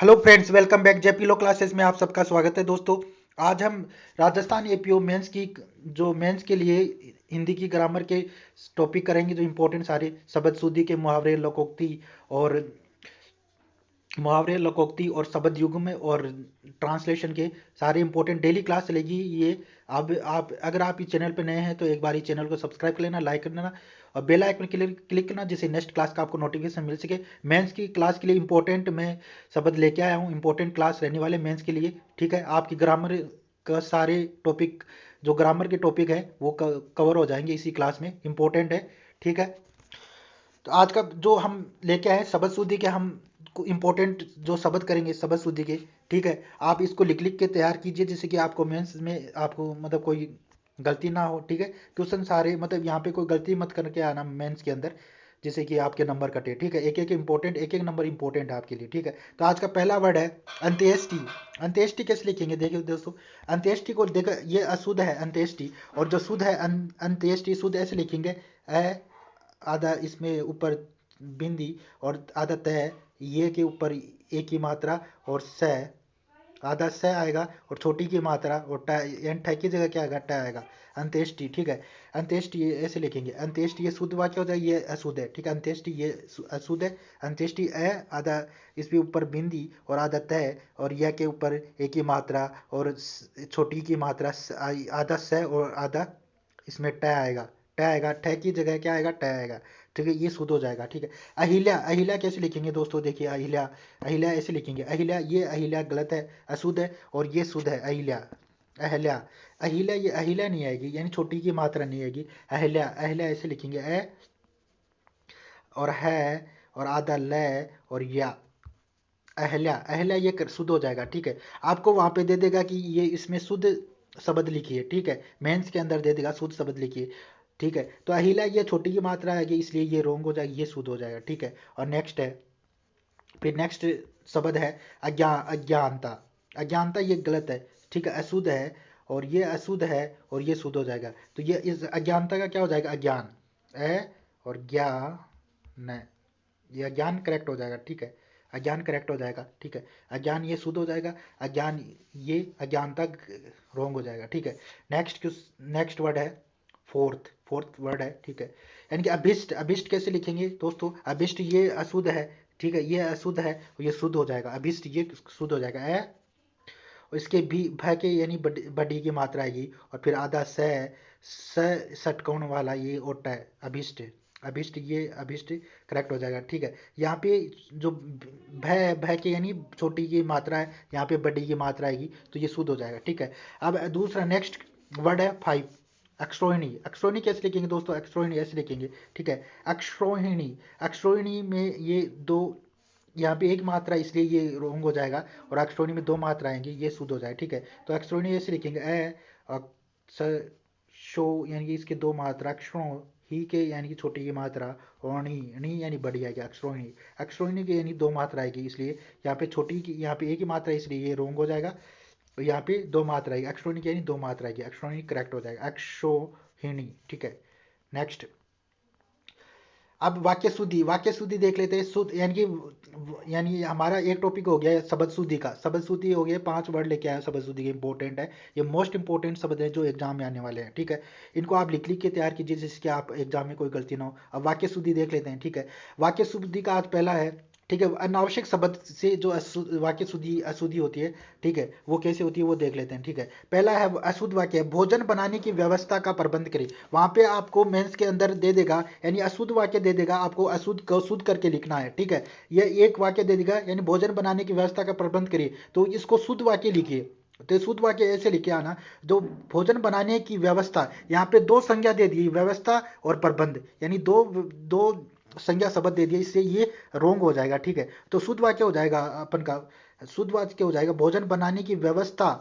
Hello friends, welcome back JP law classes में आप सबका स्वागत है दोस्तों। आज हम राजस्थान एपीओ मेंस की जो मेंस के लिए हिंदी की ग्रामर के टॉपिक करेंगे, जो इंपॉर्टेंट सारे शब्द शुद्धि के मुहावरे लोकोक्ति और शब्द युग्म में और ट्रांसलेशन के सारे इंपॉर्टेंट डेली क्लास चलेगी ये। अब आप अगर आप इस चैनल पर नए हैं तो एक बार इस चैनल को सब्सक्राइब कर लेना, लाइक कर देना और बेल आइकन क्लिक करना, जिससे नेक्स्ट क्लास का आपको नोटिफिकेशन मिल सके। मेंस की क्लास के लिए इंपॉर्टेंट मैं शब्द लेके आया हूँ, इंपॉर्टेंट क्लास रहने वाले मेंस के लिए। ठीक है, आपकी ग्रामर का सारे टॉपिक, जो ग्रामर के टॉपिक है वो कवर हो जाएंगे इसी क्लास में, इंपॉर्टेंट है। ठीक है, तो आज का जो हम लेके आए शब्द शुद्धि के, हम इंपॉर्टेंट जो शब्द करेंगे शब्द शुद्धि के। ठीक है, आप इसको लिख लिख के तैयार कीजिए, जिससे कि आपको मेंस में आपको मतलब कोई गलती ना हो। ठीक है, क्वेश्चन सारे मतलब यहाँ पे कोई गलती मत करके आना मेंस के अंदर, जिससे कि आपके नंबर कटे। ठीक है, एक एक नंबर इंपॉर्टेंट है आपके लिए। ठीक है, तो आज का पहला वर्ड है अंत्येष्टि। अंत्येष्टि कैसे लिखेंगे देखिए दोस्तों। अंत्येष्टि को देखो, ये अशुद्ध है अंत्येष्टि, और जो शुद्ध है अंत्येष्टि शुद्ध ऐसे लिखेंगे। अ आधा इसमें ऊपर बिंदी और आधा तय, ये के ऊपर एक की मात्रा और स, आधा स आएगा और छोटी की मात्रा और ट, यानी ठ की जगह क्या आएगा, ट आएगा। अंत्येष्टि। ठीक है, अंत्येष्टि ये ऐसे लिखेंगे। अंत्येष्टि ये शुद्ध वाक्य हो जाए, ये अशुद्ध है। ठीक है, अंत्येष्टि ये अशुद्ध है। अंत्येष्टि आधा इसके ऊपर बिंदी और आधा तय और यह के ऊपर एक की मात्रा और छोटी की मात्रा आधा स और आधा इसमें ट आएगा। ट आएगा, ठ की जगह क्या आएगा, ट आएगा। ठीक है, ये शुद्ध हो जाएगा। ठीक है, अहिल्या। अहिल्या कैसे लिखेंगे दोस्तों, देखिए अहिल्या। अहिल्या ऐसे लिखेंगे। अहिल्या, ये अहिल्या गलत है, अशुद्ध है, और ये शुद्ध है अहिल्या। अहिल्या, अहिल्या ये अहिल्या नहीं आएगी, यानी छोटी की मात्रा नहीं आएगी। अहिल्या, अहिल्या ऐसे लिखेंगे। और है और आधा ल और या। अहिल्या, अहिल्या ये शुद्ध हो जाएगा। ठीक है, आपको वहां पे दे देगा कि ये इसमें शुद्ध शब्द लिखिए। ठीक है, मेंस के अंदर दे देगा शुद्ध शब्द लिखिए। ठीक है, तो अहिल्या ये छोटी की मात्रा आएगी, इसलिए ये रोंग हो जाएगी, ये शुद्ध हो जाएगा। ठीक है, और नेक्स्ट है, फिर नेक्स्ट शब्द है अज्ञानता। अज्ञानता ये गलत है। ठीक है, अशुद्ध है और ये अशुद्ध है और ये शुद्ध हो जाएगा। तो ये इस अज्ञानता का क्या हो जाएगा, अज्ञान। और ज्ञान, ये अज्ञान करेक्ट हो जाएगा। ठीक है, अज्ञान करेक्ट हो जाएगा। ठीक है, अज्ञान ये शुद्ध हो जाएगा, अज्ञान ये अज्ञानता रोंग हो जाएगा। ठीक है, नेक्स्ट वर्ड है फोर्थ वर्ड है। ठीक है, यानी कि अभिष्ट। अभिष्ट कैसे लिखेंगे दोस्तों, अभिष्ट ये अशुद्ध है। ठीक है, ये अशुद्ध है और ये शुद्ध हो जाएगा। अभिष्ट ये शुद्ध हो जाएगा। और इसके भी भ के यानी बडी की मात्रा आएगी और फिर आधा स षटकोण वाला ये ओटा है अभिष्ट। अभिष्ट ये अभिष्ट करेक्ट हो जाएगा। ठीक है, यहाँ पे जो भय के यानी छोटी की मात्रा है, यहाँ पे बड़ी की मात्रा आएगी, तो ये शुद्ध हो जाएगा। ठीक है, अब दूसरा नेक्स्ट वर्ड है फाइव, अक्षरोहिणी। अक्षरोहिणी कैसे लिखेंगे दोस्तों, अक्षरोहिणी ऐसे लिखेंगे। ठीक है, अक्षरोहिणी। अक्षरोहिणी में ये दो, यहाँ पे एक मात्रा इसलिए ये रोंग हो जाएगा, और अक्षरोहिणी में दो मात्रा आएंगी, ये शुद्ध हो जाए। ठीक है, तो अक्षरोहिणी ऐसे लिखेंगे शो, यानी कि इसके दो मात्रा, अक्षरों ही के यानी कि छोटी की मात्रा, और णी यानी बड़ी आएगी अक्षरोहिणी। अक्षरोहिणी के यानी दो मात्रा आएगी, इसलिए यहाँ पे छोटी की, यहाँ पे एक ही मात्रा, इसलिए ये रोंग हो जाएगा। और यहाँ पे दो मात्रा आएगी, अक्षरोहिणी की यानी दो मात्रा आएगी, अक्षरोहिणी करेक्ट हो जाएगा, अक्षोहिणी। ठीक है, नेक्स्ट। अब वाक्य शुद्धि, वाक्य शुद्धि देख लेते हैं। शुद्ध यानी हमारा एक टॉपिक हो गया शब्द शुद्धि का। शब्द शुद्धि हो गया, 5 वर्ड लेके आया शब्द शुद्धि के, इंपॉर्टेंट है। ये मोस्ट इंपॉर्टेंट शब्द है जो एग्जाम में आने वाले हैं। ठीक है, इनको आप लिख लिख के तैयार कीजिए, जिससे आप एग्जाम में कोई गलती ना हो। अब वाक्य शुद्धि देख लेते हैं। ठीक है, वाक्य शुद्धि का आज पहला है। ठीक है, अनावश्यक शब्द से जो वाक्य शुद्धि अशुद्धि होती है, ठीक है, वो कैसे होती है वो देख लेते हैं। ठीक है, पहला है अशुद्ध वाक्य, भोजन बनाने की व्यवस्था का प्रबंध करें। वहां पे आपको मेंस के अंदर दे देगा, यानी अशुद्ध वाक्य दे देगा, आपको अशुद्ध को शुद्ध करके लिखना है। ठीक है, ये एक वाक्य दे देगा, यानी भोजन बनाने की व्यवस्था का प्रबंध करिए, तो इसको शुद्ध वाक्य लिखिए। तो शुद्ध वाक्य ऐसे लिखे आना, जो भोजन बनाने की व्यवस्था, यहाँ पे दो संज्ञा दे दी, व्यवस्था और प्रबंध, यानी दो दो संज्ञा शब्द दे दिया, इससे ये रोंग हो जाएगा। ठीक है, तो शुद्ध वाक्य हो जाएगा अपन का, शुद्ध वाक्य हो जाएगा भोजन बनाने की व्यवस्था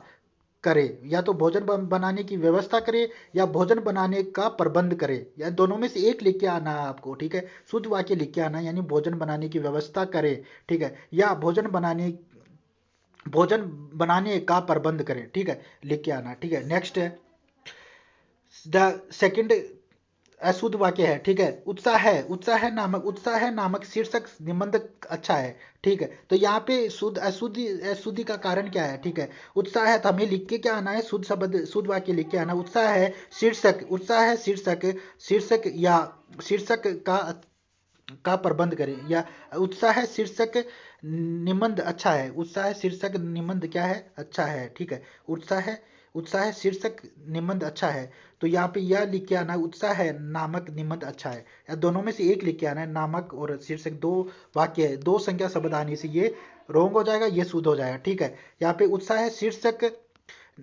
करे, या तो भोजन बनाने की व्यवस्था करे या भोजन बनाने का प्रबंध करे, या दोनों में से एक लिख के आना है आपको। ठीक है, शुद्ध वाक्य लिख के आना, यानी भोजन बनाने की व्यवस्था करे। ठीक है, या भोजन बनाने का प्रबंध करें। ठीक है, लिख के आना। ठीक है, नेक्स्ट है द सेकंड अशुद्ध वाक्य है, ठीक है। उत्साह नामक शीर्षक निबंध अच्छा है, ठीक है। तो यहाँ पे अशुद्धि का कारण क्या है, ठीक है। उत्साह है तो हमें लिख के क्या आना है, शुद्ध वाक्य लिख के आना। उत्साह है शीर्षक या शीर्षक का प्रबंध करें, या उत्साह शीर्षक निबंध अच्छा है। उत्साह शीर्षक निबंध क्या है, अच्छा है, ठीक है। उत्साह उत्साह शीर्षक निबंध अच्छा है। तो यहाँ पे यह लिख के आना, उत्साह है नामक निबंध अच्छा है, या दोनों में से एक लिख के आना है। नामक और शीर्षक दो वाक्य है, दो संख्या शब्द आने से ये रोंग हो जाएगा, ये शुद्ध हो जाएगा, ठीक है। यहाँ पे उत्साह शीर्षक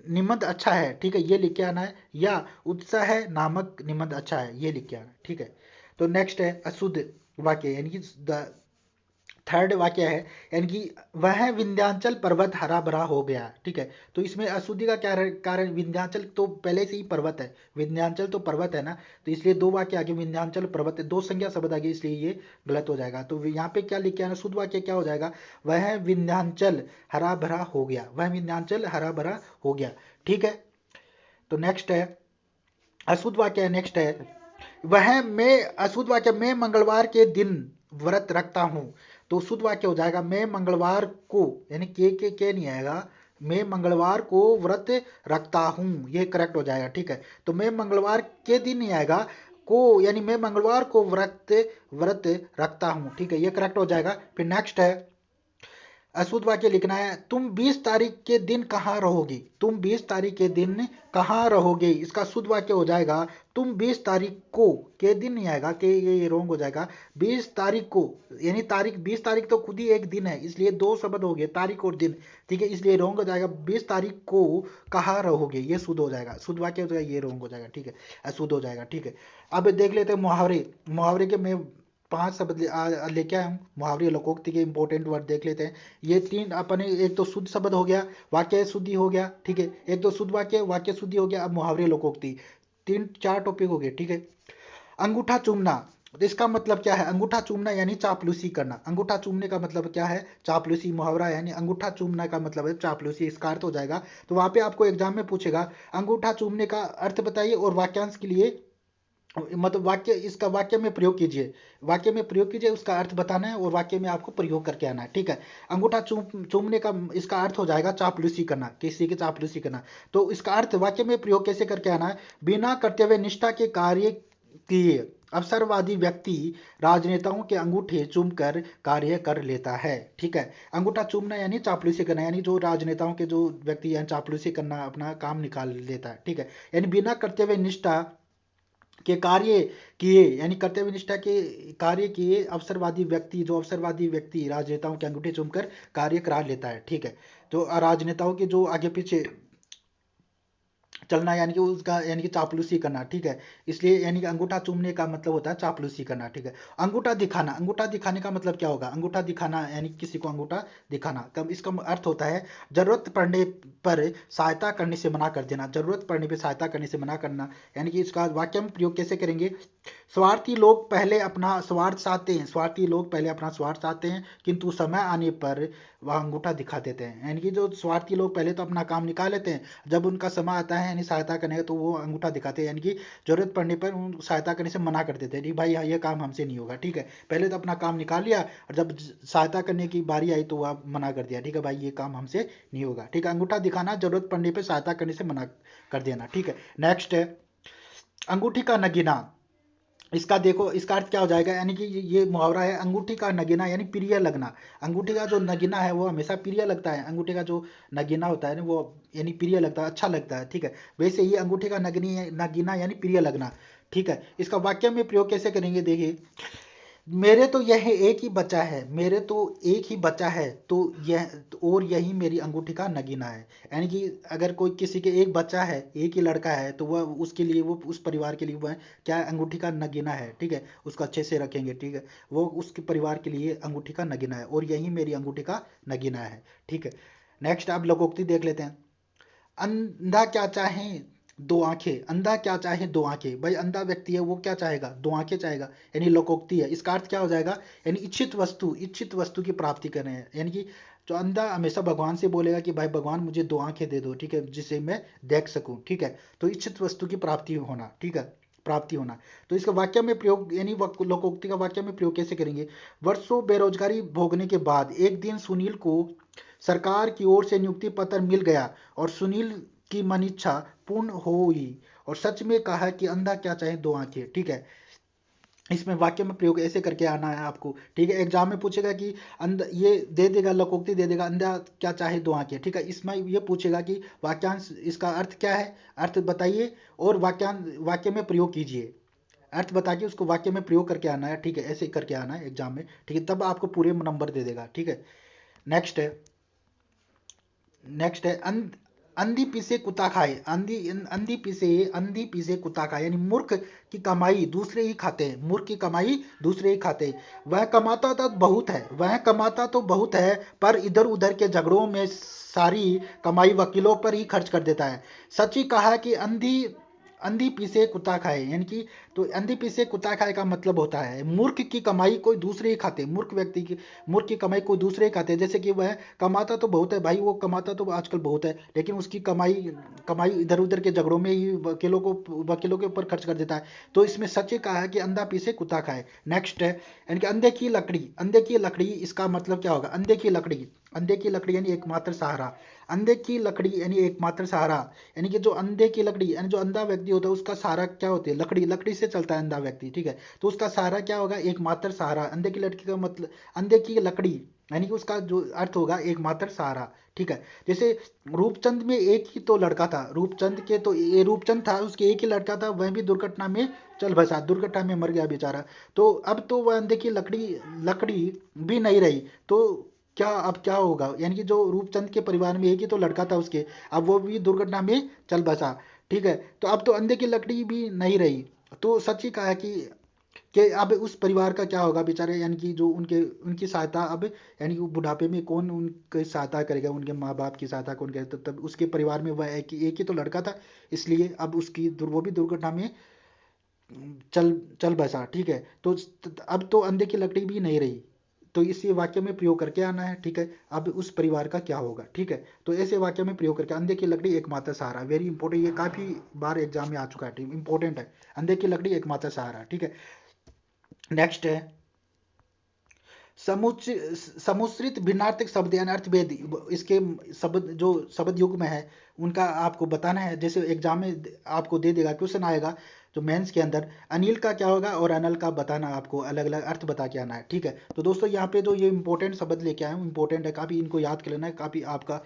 निबंध अच्छा है, ठीक है, ये लिख के आना है, या उत्साह नामक निबंध अच्छा है, ये लिख के आना है, ठीक है। तो नेक्स्ट है अशुद्ध वाक्य, यानी कि थर्ड वाक्य है, यानी कि वह विंध्याचल पर्वत हरा भरा हो गया, ठीक है। तो इसमें अशुद्धि का क्या कारण, विंध्याचल तो पहले से ही पर्वत है, विंध्याचल तो पर्वत है ना, तो इसलिए दो वाक्य आगे विंध्याचल पर्वत है, दो संज्ञा शब्द आगे, इसलिए ये गलत हो जाएगा। तो यहाँ पे क्या लिख के आना, शुद्ध वाक्य क्या हो जाएगा, वह विंध्याचल हरा भरा हो गया, वह विंध्याचल हरा भरा हो गया, ठीक है। तो नेक्स्ट है अशुद्ध वाक्य है, नेक्स्ट है अशुद्ध वाक्य, मैं मंगलवार के दिन व्रत रखता हूं। तो शुद्ध वाक्य हो जाएगा, मैं मंगलवार को, यानी के नहीं आएगा, मैं मंगलवार को व्रत रखता हूं, ये करेक्ट हो जाएगा, ठीक है। तो मैं मंगलवार के दिन नहीं आएगा, को, यानी मैं मंगलवार को व्रत रखता हूं, ठीक है, ये करेक्ट हो जाएगा। फिर नेक्स्ट है अशुद्ध वाक्य लिखना है, तुम 20 तारीख के दिन कहाँ रहोगी, तुम 20 तारीख के दिन कहाँ रहोगे। इसका शुद्ध वाक्य हो जाएगा, तुम 20 तारीख को, के दिन नहीं आएगा, के ये रोंग हो जाएगा। 20 तारीख को, यानी तारीख, 20 तारीख तो खुद ही एक दिन है, इसलिए दो शब्द हो गए, तारीख और दिन, ठीक है, इसलिए रोंग हो जाएगा। 20 तारीख को कहाँ रहोगे, ये शुद्ध हो जाएगा, शुद्ध वाक्य हो जाएगा, ये रोंग हो जाएगा, ठीक है, अशुद्ध हो जाएगा, ठीक है। अब देख लेते हैं मुहावरे, मुहावरे के मैं 5 शब्द लेके आया हूँ, मुहावरे लोकोक्ति के इंपॉर्टेंट वर्ड देख लेते हैं। ये तीन अपने, एक तो शुद्ध शब्द हो गया, वाक्य शुद्धि हो गया, ठीक है, एक तो शुद्ध वाक्य, वाक्य शुद्धि हो गया, अब मुहावरे लोकोक्ति, तीन चार टॉपिक हो गए, ठीक है। अंगूठा चूमना, तो इसका मतलब क्या है, अंगूठा चूमना यानी चापलूसी करना। अंगूठा चूमने का मतलब क्या है, चापलूसी, मुहावरा यानी अंगूठा चूमना का मतलब है चापलूसी, इसका अर्थ हो जाएगा। तो वहां पे आपको एग्जाम में पूछेगा अंगूठा चूमने का अर्थ बताइए, और वाक्यांश के लिए मतलब वाक्य, इसका वाक्य में प्रयोग कीजिए, वाक्य में प्रयोग कीजिए, उसका अर्थ बताना है, और वाक्य में आपको प्रयोग करके आना है, ठीक है। अंगूठा चूमने का इसका अर्थ हो जाएगा चापलूसी करना, किसी की चापलूसी करना। तो इसका अर्थ वाक्य में प्रयोग कैसे करके आना है, बिना कर्तव्य निष्ठा के कार्य किए अवसरवादी व्यक्ति राजनेताओं के अंगूठे चूमकर कार्य कर लेता है, ठीक है। अंगूठा चूमना यानी चापलूसी करना, यानी जो राजनेताओं के जो व्यक्ति हैं चापलूसी करना, अपना काम निकाल लेता है, ठीक है। यानी बिना कर्तव्य निष्ठा के कार्य किए, यानी कर्तव्य निष्ठा के कार्य किए अवसरवादी व्यक्ति, जो अवसरवादी व्यक्ति राजनेताओं के अंगूठे चूमकर कार्य करा लेता है, ठीक है। तो राजनेताओं के जो आगे पीछे चलना, यानी कि उसका, यानी कि चापलूसी करना, ठीक है। इसलिए यानी कि अंगूठा चूमने का मतलब होता है चापलूसी करना, ठीक है। अंगूठा दिखाना, अंगूठा दिखाने का मतलब क्या होगा, अंगूठा दिखाना यानी किसी को अंगूठा दिखाना, कब, इसका अर्थ होता है जरूरत पड़ने पर सहायता करने से मना कर देना, जरूरत पड़ने पर सहायता करने से मना करना। यानी कि इसका वाक्य में प्रयोग कैसे करेंगे, स्वार्थी लोग पहले अपना स्वार्थ चाहते हैं, स्वार्थी लोग पहले अपना स्वार्थ चाहते हैं, किंतु समय आने पर वह अंगूठा दिखा देते हैं। यानी कि जो स्वार्थी लोग पहले तो अपना काम निकाल लेते हैं, जब उनका समय आता है यानी सहायता करने का, तो वो अंगूठा दिखाते हैं, यानी कि जरूरत पड़ने पर उन सहायता करने से मना कर देते हैं, नहीं भाई ये काम हमसे नहीं होगा, ठीक है। पहले तो अपना काम निकाल लिया, और जब सहायता करने की बारी आई तो वह मना कर दिया, ठीक है, भाई ये काम हमसे नहीं होगा, ठीक है। अंगूठा दिखाना, जरूरत पड़ने पर सहायता करने से मना कर देना, ठीक है। नेक्स्ट है अंगूठी का नगीना, इसका देखो, इसका अर्थ क्या हो जाएगा, यानी कि ये मुहावरा है, अंगूठी का नगीना यानी प्रिय लगना। अंगूठी का जो नगीना है वो हमेशा प्रिय लगता है, अंगूठी का जो नगीना होता है ना वो यानी प्रिय लगता है, अच्छा लगता है, ठीक है। वैसे ही अंगूठी का नगीना यानी प्रिय लगना, ठीक है। इसका वाक्य में प्रयोग कैसे करेंगे, देखिए, मेरे तो यह एक ही बच्चा है, मेरे तो एक ही बच्चा है, तो यह, और यही मेरी अंगूठी का नगीना है। यानी कि अगर कोई किसी के एक बच्चा है, एक ही लड़का है, तो वह उसके लिए, वो उस परिवार के लिए वह क्या है, अंगूठी का नगीना है, ठीक है, उसको अच्छे से रखेंगे, ठीक है, वो उसके परिवार के लिए अंगूठी का नगीना है, और यही मेरी अंगूठी का नगीना है, ठीक है। नेक्स्ट अब लोकोक्ति देख लेते हैं। अंधा क्या चाहे, दो आंखें, अंधा क्या चाहे दो आंखें, भाई अंधा व्यक्ति है वो क्या चाहेगा, दो आंखें चाहेगा, यानी लोकोक्ति है। इसका अर्थ क्या हो जाएगा, यानी इच्छित वस्तु की प्राप्ति कर रहे हैं, यानी कि जो अंधा हमेशा भगवान से बोलेगा कि भाई भगवान मुझे दो आंखें दे दो, ठीक है, जिसे मैं देख सकूं, ठीक है। तो इच्छित वस्तु की प्राप्ति होना, ठीक है। प्राप्ति होना। तो इसका वाक्य में प्रयोग यानी लोकोक्ति का वाक्य में प्रयोग कैसे करेंगे? वर्षों बेरोजगारी भोगने के बाद एक दिन सुनील को सरकार की ओर से नियुक्ति पत्र मिल गया और सुनील की मनीच्छा पूर्ण हुई और सच में कहा कि अंधा क्या चाहे दो आंखें। ठीक है, इसमें वाक्य में प्रयोग ऐसे करके आना है आपको। ठीक है, एग्जाम में पूछेगा कि ये दे देगा, लोकोक्ति दे देगा, अंधा क्या चाहे दो आंखें। ठीक है, इसमें ये पूछेगा कि वाक्यांश इसका अर्थ क्या है, अर्थ बताइए और वाक्य में प्रयोग कीजिए। अर्थ बता के उसको वाक्य में प्रयोग करके आना है। ठीक है, ऐसे करके आना है एग्जाम में। ठीक है, तब आपको पूरे नंबर दे देगा। ठीक है, नेक्स्ट है, अंधी पीसे कुत्ता खाए। अंधी पीसे कुत्ता खाए यानी मूर्ख की कमाई दूसरे ही खाते हैं। मूर्ख की कमाई दूसरे ही खाते हैं। वह कमाता तो बहुत है पर इधर उधर के झगड़ों में सारी कमाई वकीलों पर ही खर्च कर देता है। सच ही कहा कि अंधी पीसे कुत्ता खाए, यानी कि तो अंधी पीसे कुत्ता खाए का मतलब होता है मूर्ख की कमाई कोई दूसरे ही खाते। मूर्ख की कमाई कोई दूसरे ही खाते। जैसे कि वह कमाता तो बहुत है भाई, वो कमाता तो आजकल बहुत है, लेकिन उसकी कमाई इधर उधर के झगड़ों में ही वकीलों के ऊपर खर्च कर देता है। तो इसमें सच ही कहा है कि अंधा पीसे कुत्ता खाए। नेक्स्ट है, यानी कि अंधे की लकड़ी इसका मतलब क्या होगा? अंधे की लकड़ी यानी एकमात्र सहारा। अंधे की लकड़ी यानी एकमात्र सहारा, यानी कि जो अंधे की लकड़ी यानी जो अंधा व्यक्ति होता है उसका सहारा क्या होती है? लकड़ी से चलता है अंधा व्यक्ति। ठीक है, तो उसका सहारा क्या होगा? एकमात्र सहारा। अंधे की लड़की का मतलब अंधे की लकड़ी यानी कि उसका जो अर्थ होगा एकमात्र सहारा। ठीक है, जैसे रूपचंद में एक ही तो लड़का था, रूपचंद था, उसके एक ही लड़का था, वह भी दुर्घटना में चल बसा, दुर्घटना में मर गया बेचारा। तो अब तो वह अंधे की लकड़ी भी नहीं रही। तो अब क्या होगा? यानी कि जो रूपचंद के परिवार में एक ही तो लड़का था उसके, अब वो भी दुर्घटना में चल बसा। ठीक है, तो अब तो अंधे की लकड़ी भी नहीं रही। तो सच ही कहा है कि अब उस परिवार का क्या होगा बेचारे, यानी कि जो उनकी सहायता अब, यानी कि बुढ़ापे में कौन उनकी सहायता करेगा? उनके माँ बाप की सहायता कौन करेगा? तब उसके परिवार में वह एक ही तो लड़का था, इसलिए अब वो भी दुर्घटना में चल चल बसा। ठीक है, तो अब तो अंधे की लकड़ी भी नहीं रही। तो इसी वाक्य में प्रयोग करके आना है। ठीक है, अब उस परिवार का क्या होगा? ठीक है, तो ऐसे वाक्य में प्रयोग करके, अंधे की लकड़ी एकमात्र सहारा, वेरी इंपॉर्टेंट, ये काफी बार एग्जाम में आ चुका है, इंपॉर्टेंट है। अंधे की लकड़ी एकमात्र सहारा। ठीक है, नेक्स्ट है, समुच्रित भिन्नार्थक शब्द यानी अर्थभेद, इसके शब्द जो शब्द युग में है उनका आपको बताना है। जैसे एग्जाम में आपको दे देगा, क्वेश्चन आएगा जो मेंस के अंदर, अनिल का क्या होगा और अनल का बताना, आपको अलग अलग अर्थ बता के आना है। ठीक है, तो दोस्तों यहाँ पे जो ये इंपॉर्टेंट शब्द लेके आए हैं इंपॉर्टेंट है काफी, इनको याद कर लेना है, काफी आपका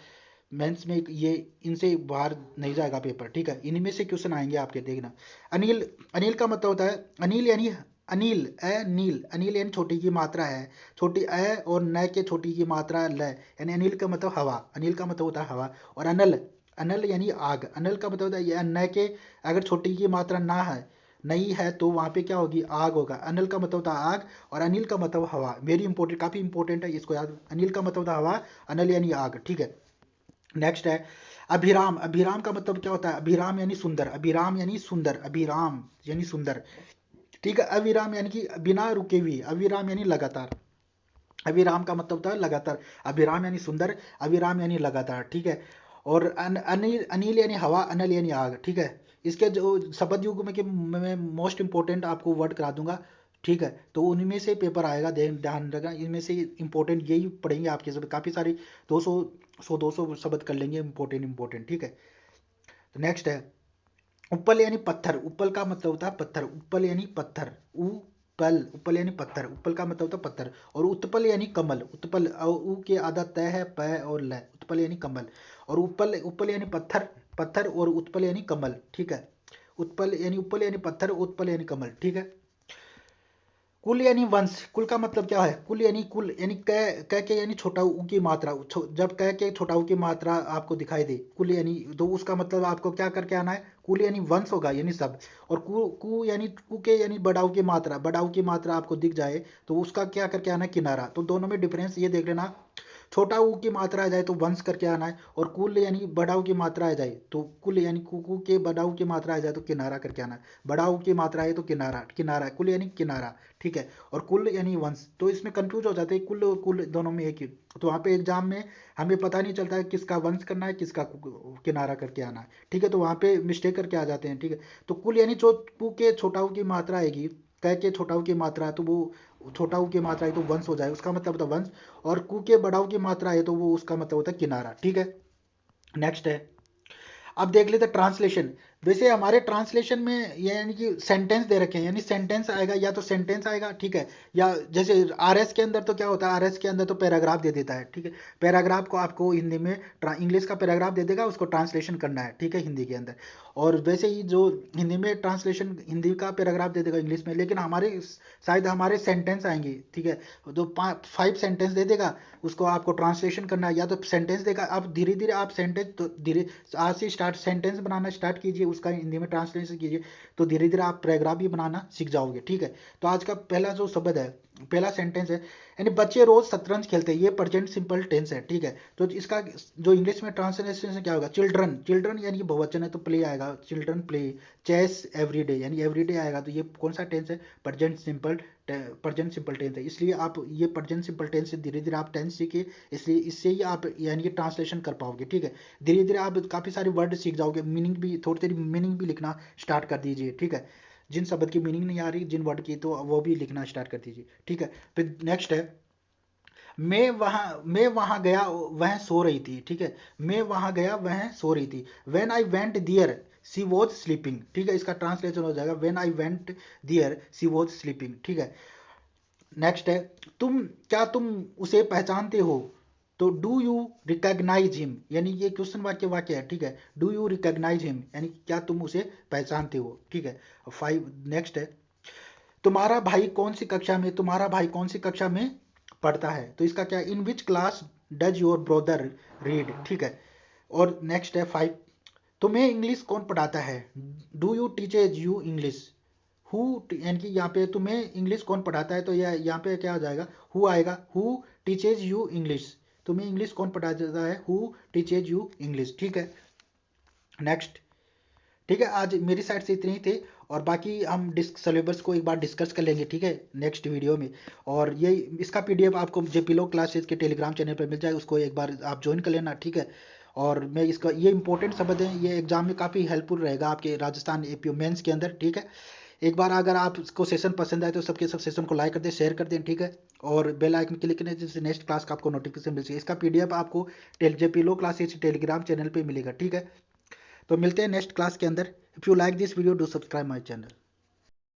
मेंस में ये इनसे बाहर नहीं जाएगा पेपर। ठीक है, इनमें से क्वेश्चन आएंगे आपके, देखना। अनिल अनिल का मतलब होता है अनिल यानी अनिल नील, अनिल यानी छोटी की मात्रा है, छोटी और न के छोटी की मात्रा ल, यानी अनिल का मतलब हवा, अनिल का मतलब होता है हवा। और अनल अनल यानी आग, अनल का मतलब होता है न के अगर छोटी की मात्रा ना है नहीं है तो वहां पे क्या होगी? आग होगा। अनल का मतलब होता है आग और अनिल का मतलब हवा। वेरी इंपॉर्टेंट, काफी इंपॉर्टेंट है, इसको याद। अनिल का मतलब होता है हवा, अनल यानी आग। ठीक है, नेक्स्ट है, अभिराम का मतलब क्या होता है? अभिराम यानी सुंदर, अभिराम यानी सुंदर। ठीक है, अविराम यानी कि बिना रुके हुए, अविराम यानी लगातार, अविराम का मतलब होता है लगातार। अभिराम यानी सुंदर, अविराम यानी लगातार। ठीक है, और अनिल अनिल यानी हवा, अनल यानी आग। ठीक है, इसके जो शब्द युग में के मैं मोस्ट इंपोर्टेंट आपको वर्ड करा दूंगा। ठीक है, तो उनमें से पेपर आएगा, ध्यान रखना, इनमें से इंपॉर्टेंट यही पढ़ेंगे आपके सब, काफी सारी 200 शब्द कर लेंगे इंपॉर्टेंट। ठीक है, तो नेक्स्ट है, उपल यानी पत्थर, उपल का मतलब होता है पत्थर, उपल यानी पत्थर, उपल यानी पत्थर, उपल का मतलब होता है पत्थर। और उत्पल यानी कमल, उत्पल उ के आधा तय है, प और ल, उत्पल यानी कमल। और उपल यानी पत्थर, और उत्पल यानी कमल। ठीक है, उपल यानी पत्थर, उत्पल यानी कमल। ठीक है, कुल यानी वंश, कुल का मतलब क्या है? कुल यानी क के यानी छोटा ऊ की मात्रा, जब क के छोटा ऊ की मात्रा आपको दिखाई दे, कुल यानी, तो उसका मतलब आपको क्या करके आना है? कुल यानी वंश होगा, यानी सब। और कु के यानी बड़ा ऊ की मात्रा, आपको दिख जाए तो उसका क्या करके आना है? किनारा। तो दोनों में डिफरेंस ये देख लेना, छोटा ऊ की मात्रा आ जाए तो वंश करके आना है, और कुल यानी बड़ा ऊ की मात्रा आ जाए तो कुल यानी कुकू के बड़ा ऊ की मात्रा आ जाए तो किनारा करके आना है, बड़ा ऊ की मात्रा है तो किनारा, किनारा कुल यानी किनारा, ठीक है। और कुल यानी वंश, तो इसमें कंफ्यूज हो जाते हैं, कुल और कुल दोनों में एक ही, तो वहाँ पे एग्जाम में हमें पता नहीं चलता है किसका वंश करना है किसका किनारा करके आना है, ठीक है। तो वहाँ पे मिस्टेक करके आ जाते हैं, ठीक है। तो कुल यानी जो पू के छोटा ऊ की मात्रा आएगी, क के छोटा ऊ की मात्रा है तो वो छोटा ऊ की मात्रा है तो वंश हो जाए, उसका मतलब होता है वंश। और कु के बड़ा ऊ की मात्रा है तो वो उसका मतलब होता है किनारा, ठीक है। नेक्स्ट है, अब देख लेते ट्रांसलेशन। वैसे हमारे ट्रांसलेशन में ये यानी कि सेंटेंस दे रखे हैं, यानी सेंटेंस आएगा या तो सेंटेंस आएगा, ठीक है। या जैसे आरएस के अंदर तो क्या होता है, आरएस के अंदर तो पैराग्राफ दे देता है, ठीक है। पैराग्राफ को आपको हिंदी में इंग्लिश का पैराग्राफ दे देगा, उसको ट्रांसलेशन करना है, ठीक है, हिंदी के अंदर। और वैसे ही जो हिंदी में ट्रांसलेशन हिंदी का पैराग्राफ दे देगा इंग्लिश में, लेकिन हमारे शायद हमारे सेंटेंस आएंगे, ठीक है। तो 5 सेंटेंस दे देगा, उसको आपको ट्रांसलेशन करना है, या तो सेंटेंस देगा। अब धीरे धीरे आप सेंटेंस तो धीरे आज से स्टार्ट सेंटेंस बनाना स्टार्ट कीजिए, उसका हिंदी में ट्रांसलेशन कीजिए, तो धीरे धीरे आप पैराग्राफ भी बनाना सीख जाओगे, ठीक है। तो आज का पहला जो शब्द है, पहला सेंटेंस है, यानी बच्चे रोज शतरंज खेलते हैं, ये प्रेजेंट सिंपल टेंस है, ठीक है। तो इसका जो इंग्लिश में ट्रांसलेशन क्या होगा, चिल्ड्रन, चिल्ड्रन यानी बहुवचन है तो प्ले आएगा, चिल्ड्रन प्ले। चेस एवरीडे यानी एवरीडे आएगा, तो ये कौन सा टेंस है, present simple, present simple tense है। इसलिए आप ये प्रेजेंट सिंपल टेंस से धीरे धीरे आप टेंस सीखिए, इसलिए इससे ही आप यानी कि ट्रांसलेशन कर पाओगे, ठीक है। धीरे धीरे आप काफ़ी सारे वर्ड सीख जाओगे, मीनिंग भी थोड़ी थोड़ी मीनिंग भी लिखना स्टार्ट कर दीजिए, ठीक है। जिन शब्द की मीनिंग नहीं आ रही, जिन वर्ड की, तो वो भी लिखना स्टार्ट कर दीजिए, ठीक है। फिर नेक्स्ट है, मैं वहां गया वह सो रही थी, ठीक है। मैं वहां गया वह सो रही थी। When I went there she was sleeping, ठीक है। इसका ट्रांसलेशन हो जाएगा when I went there she was sleeping, ठीक है। नेक्स्ट है, तुम उसे पहचानते हो, तो डू यू रिकॉग्नाइज हिम, यानी ये क्वेश्चन वाक्य है, ठीक है। डू यू रिकॉग्नाइज हिम यानी क्या तुम उसे पहचानते हो, ठीक है। 5 नेक्स्ट है, तुम्हारा भाई कौन सी कक्षा में पढ़ता है, तो इसका क्या, in which class does your brother read, ठीक है। और नेक्स्ट है 5, तुम्हें इंग्लिश कौन पढ़ाता है, do you teaches you English, who, यानी कि यहाँ पे तुम्हें इंग्लिश कौन पढ़ाता है, तो यह यहाँ पे क्या हो जाएगा, हु आएगा, हु टीचेज यू इंग्लिश, तुम्हें इंग्लिश कौन पढ़ाता है, हु टीचेज यू इंग्लिश, ठीक है। नेक्स्ट, ठीक है, आज मेरी साइड से इतने ही थे, और बाकी हम सिलेबस को एक बार डिस्कस कर लेंगे, ठीक है, नेक्स्ट वीडियो में। और ये इसका पीडीएफ आपको जेपीलो क्लासेस के टेलीग्राम चैनल पर मिल जाए, उसको एक बार आप ज्वाइन कर लेना, ठीक है। और मैं इसका ये इंपॉर्टेंट शब्द है, ये एग्जाम में काफ़ी हेल्पफुल रहेगा आपके राजस्थान एपीओ मेंस के अंदर, ठीक है। एक बार अगर आपको सेशन पसंद आए तो सबके सब सेशन को लाइक कर दें, शेयर कर दें, ठीक है। और बेल आइकन क्लिक करें जिससे नेक्स्ट क्लास का आपको नोटिफिकेशन मिल सके। इसका पीडीएफ आपको जेपीलो क्लासेस टेलीग्राम चैनल पे मिलेगा, ठीक है। तो मिलते हैं नेक्स्ट क्लास के अंदर। If you like this video do subscribe my channel.